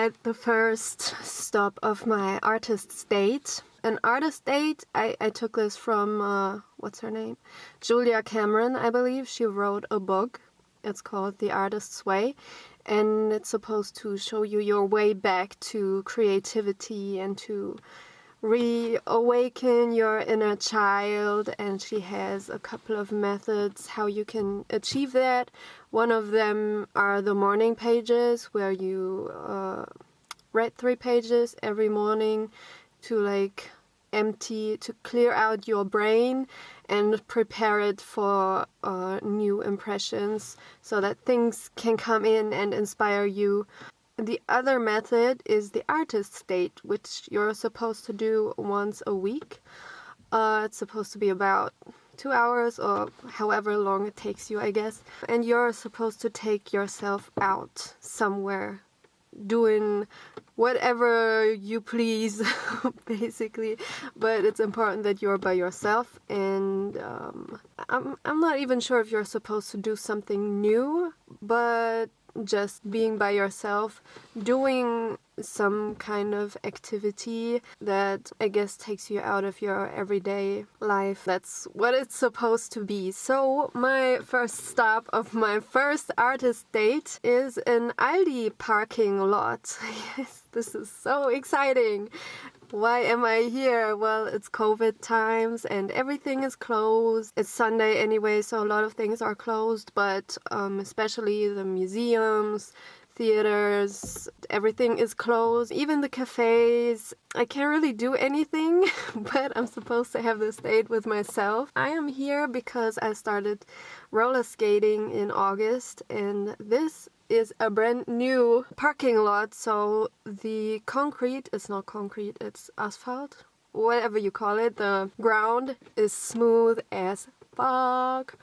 at the first stop of my artist's date. An artist date, I took this from, what's her name? Julia Cameron, I believe. She wrote a book. It's called The Artist's Way. And it's supposed to show you your way back to creativity and to reawaken your inner child. And she has a couple of methods how you can achieve that. One of them are the morning pages, where you read 3 pages every morning to to clear out your brain and prepare it for new impressions so that things can come in and inspire you. The other method is the artist's date, which you're supposed to do once a week. It's supposed to be about 2 hours or however long it takes you, I guess. And you're supposed to take yourself out somewhere, doing whatever you please, basically. But it's important that you're by yourself. And I'm not even sure if you're supposed to do something new, but just being by yourself, doing some kind of activity that I guess takes you out of your everyday life. That's what it's supposed to be. So my first stop of my first artist date is an ALDI parking lot. Yes, this is so exciting. Why am I here? Well, it's COVID times and everything is closed. It's Sunday anyway, so a lot of things are closed, but especially the museums, theaters, everything is closed. Even the cafes. I can't really do anything, but I'm supposed to have this date with myself. I am here because I started roller skating in August, and this is a brand new parking lot. So the concrete is not concrete, it's asphalt, whatever you call it. The ground is smooth as fuck.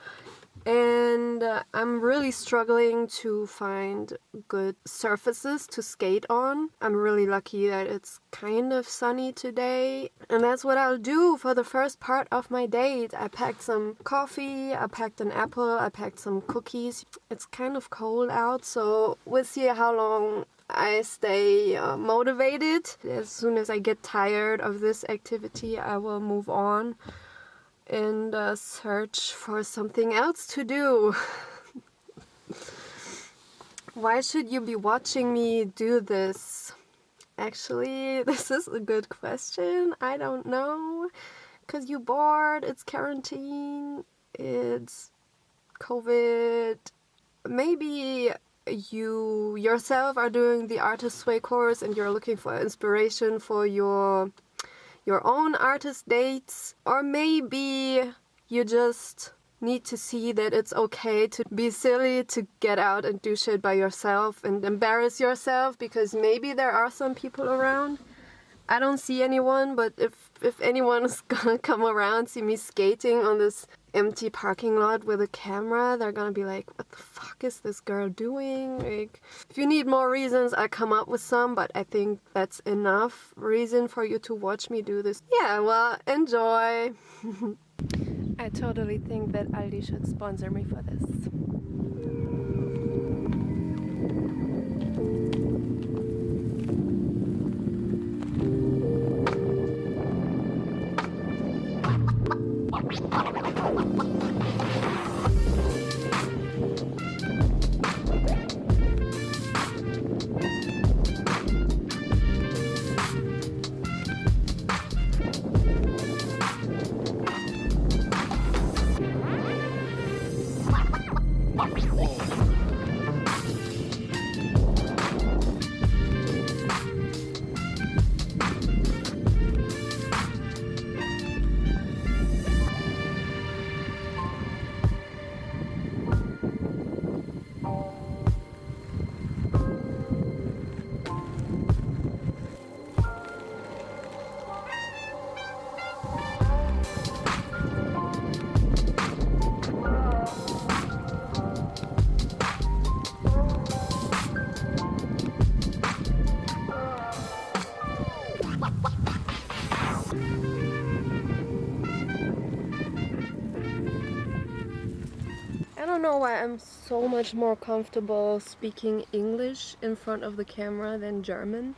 And I'm really struggling to find good surfaces to skate on. I'm really lucky that it's kind of sunny today. And that's what I'll do for the first part of my date. I packed some coffee, I packed an apple, I packed some cookies. It's kind of cold out, so we'll see how long I stay motivated. As soon as I get tired of this activity, I will move on and search for something else to do. Why should you be watching me do this? Actually, this is a good question. I don't know. 'Cause you're bored, it's quarantine, it's COVID. Maybe you yourself are doing the Artist's Way course and you're looking for inspiration for your own artist dates, or maybe you just need to see that it's okay to be silly, to get out and do shit by yourself and embarrass yourself, because maybe there are some people around. I don't see anyone, but if anyone is gonna come around, see me skating on this empty parking lot with a camera, they're gonna be like, what the fuck is this girl doing? Like, if you need more reasons, I'll come up with some, but I think that's enough reason for you to watch me do this. Yeah, well, enjoy. I totally think that ALDI should sponsor me for this. why I'm so much more comfortable speaking English in front of the camera than German.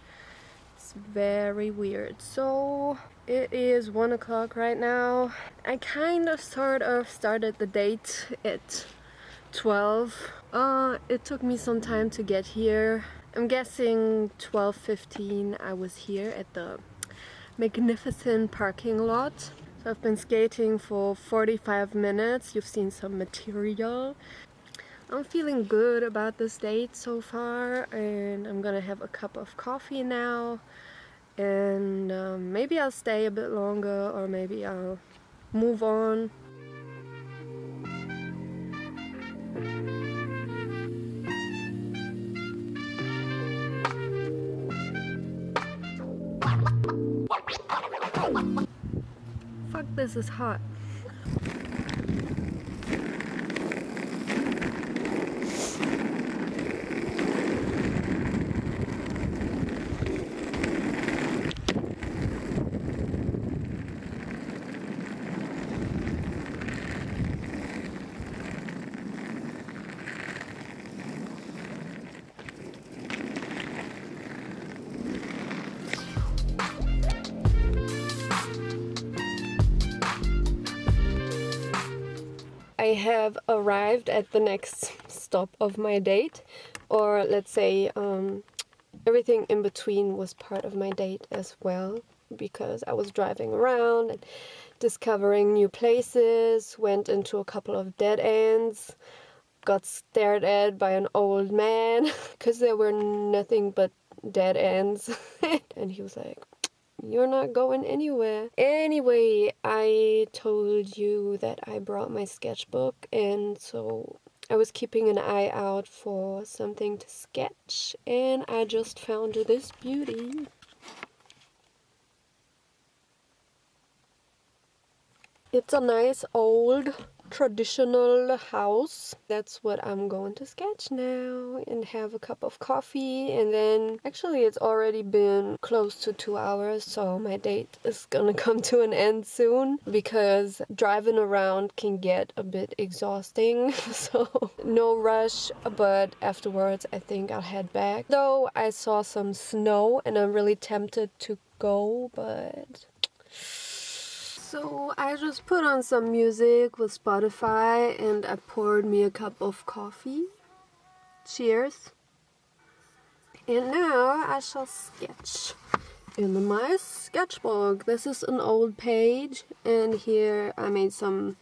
It's very weird. So it is 1 o'clock right now. I kind of sort of started the date at 12. It took me some time to get here. I'm guessing 12:15 I was here at the magnificent parking lot. So I've been skating for 45 minutes. You've seen some material. I'm feeling good about this date so far, and I'm gonna have a cup of coffee now, and maybe I'll stay a bit longer, or maybe I'll move on. Fuck, this is hot. I have arrived at the next stop of my date, or let's say everything in between was part of my date as well, because I was driving around and discovering new places, went into a couple of dead ends, got stared at by an old man because there were nothing but dead ends. And he was like, "You're not going anywhere." Anyway, I told you that I brought my sketchbook, and so I was keeping an eye out for something to sketch, and I just found this beauty. It's a nice old traditional house. That's what I'm going to sketch now, and have a cup of coffee, and then actually it's already been close to 2 hours, so my date is gonna come to an end soon because driving around can get a bit exhausting. So no rush, but afterwards I think I'll head back. Though I saw some snow and I'm really tempted to go, but so I just put on some music with Spotify and I poured me a cup of coffee. Cheers. And now I shall sketch in my sketchbook. This is an old page, and here I made some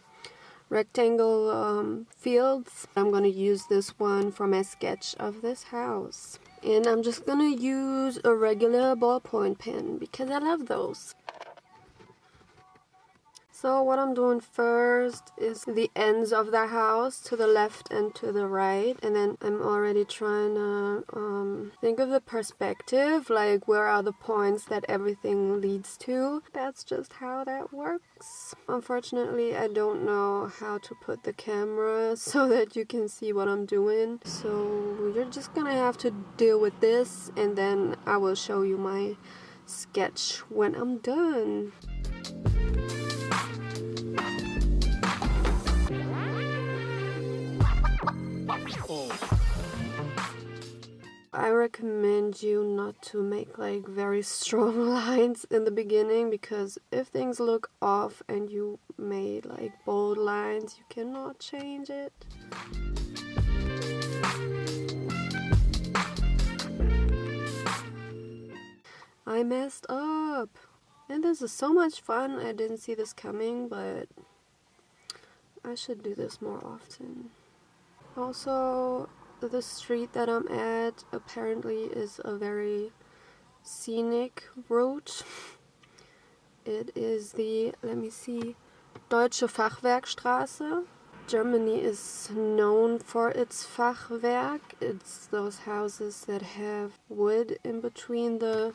rectangle fields. I'm gonna use this one for my sketch of this house. And I'm just gonna use a regular ballpoint pen because I love those. So what I'm doing first is the ends of the house to the left and to the right, and then I'm already trying to think of the perspective, like where are the points that everything leads to. That's just how that works. Unfortunately, I don't know how to put the camera so that you can see what I'm doing, so you're just gonna have to deal with this, and then I will show you my sketch when I'm done. I recommend you not to make like very strong lines in the beginning, because if things look off and you made like bold lines, you cannot change it. I messed up. And this is so much fun. I didn't see this coming, but I should do this more often. Also, the street that I'm at apparently is a very scenic route. It is the, let me see, Deutsche Fachwerkstraße. Germany is known for its Fachwerk. It's those houses that have wood in between the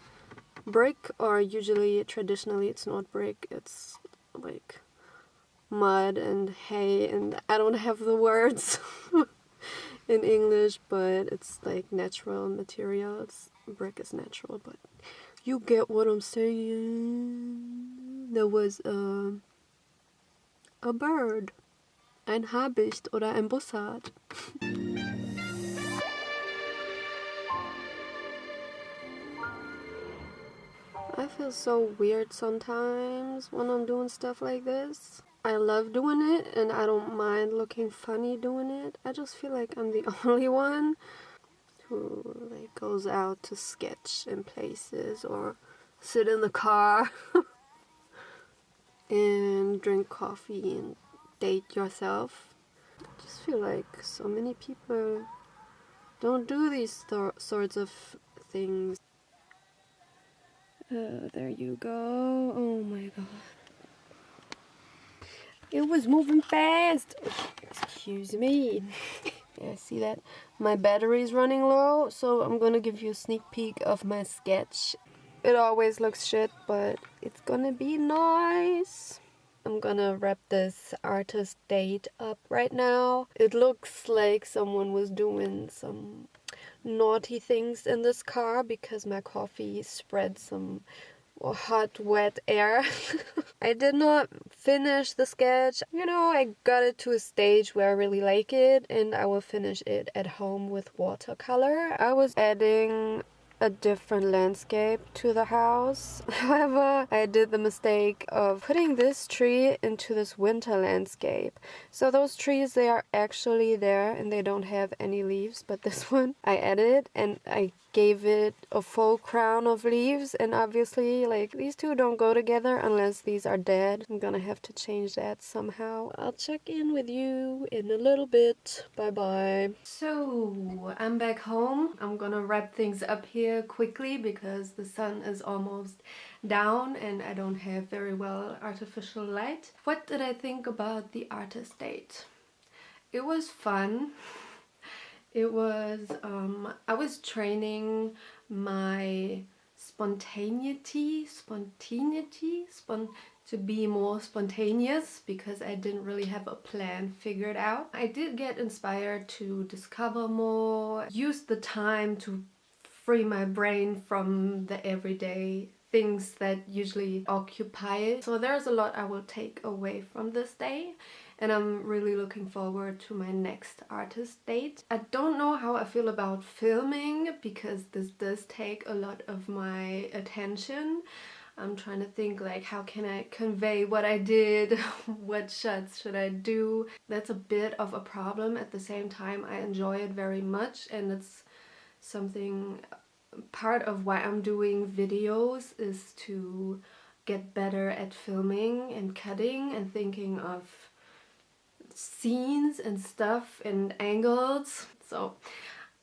brick, or usually, traditionally, it's not brick, it's like mud and hay, and I don't have the words in English, but it's like natural materials. Brick is natural, but you get what I'm saying. There was a bird. ein Habicht oder ein Bussard. I feel so weird sometimes when I'm doing stuff like this. I love doing it and I don't mind looking funny doing it. I just feel like I'm the only one who like goes out to sketch in places or sit in the car and drink coffee and date yourself. I just feel like so many people don't do these sorts of things. There you go. Oh my god. It was moving fast. Excuse me. Yeah, see that? My battery's running low, so I'm gonna give you a sneak peek of my sketch. It always looks shit, but it's gonna be nice. I'm gonna wrap this artist date up right now. It looks like someone was doing some naughty things in this car because my coffee spread some hot, wet air. I did not finish the sketch. You know, I got it to a stage where I really like it and I will finish it at home with watercolor. I was adding a different landscape to the house. However, I did the mistake of putting this tree into this winter landscape. So those trees, they are actually there and they don't have any leaves, but this one I added and I gave it a full crown of leaves, and obviously like these two don't go together unless these are dead. I'm gonna have to change that somehow. I'll check in with you in a little bit. Bye bye. So I'm back home. I'm gonna wrap things up here quickly because the sun is almost down and I don't have very well artificial light. What did I think about the artist date? It was fun. It was, I was training my spontaneity to be more spontaneous because I didn't really have a plan figured out. I did get inspired to discover more, use the time to free my brain from the everyday things that usually occupy it. So there's a lot I will take away from this day. And I'm really looking forward to my next artist date. I don't know how I feel about filming because this does take a lot of my attention. I'm trying to think like how can I convey what I did, what shots should I do. That's a bit of a problem. At the same time I enjoy it very much and it's something, part of why I'm doing videos is to get better at filming and cutting and thinking of scenes and stuff and angles. So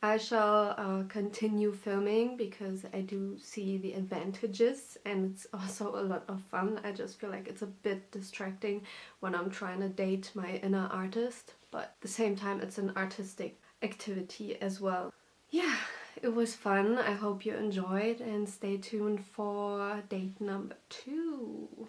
I shall continue filming because I do see the advantages and it's also a lot of fun. I just feel like it's a bit distracting when I'm trying to date my inner artist, but at the same time it's an artistic activity as well. Yeah, it was fun. I hope you enjoyed and stay tuned for date number 2.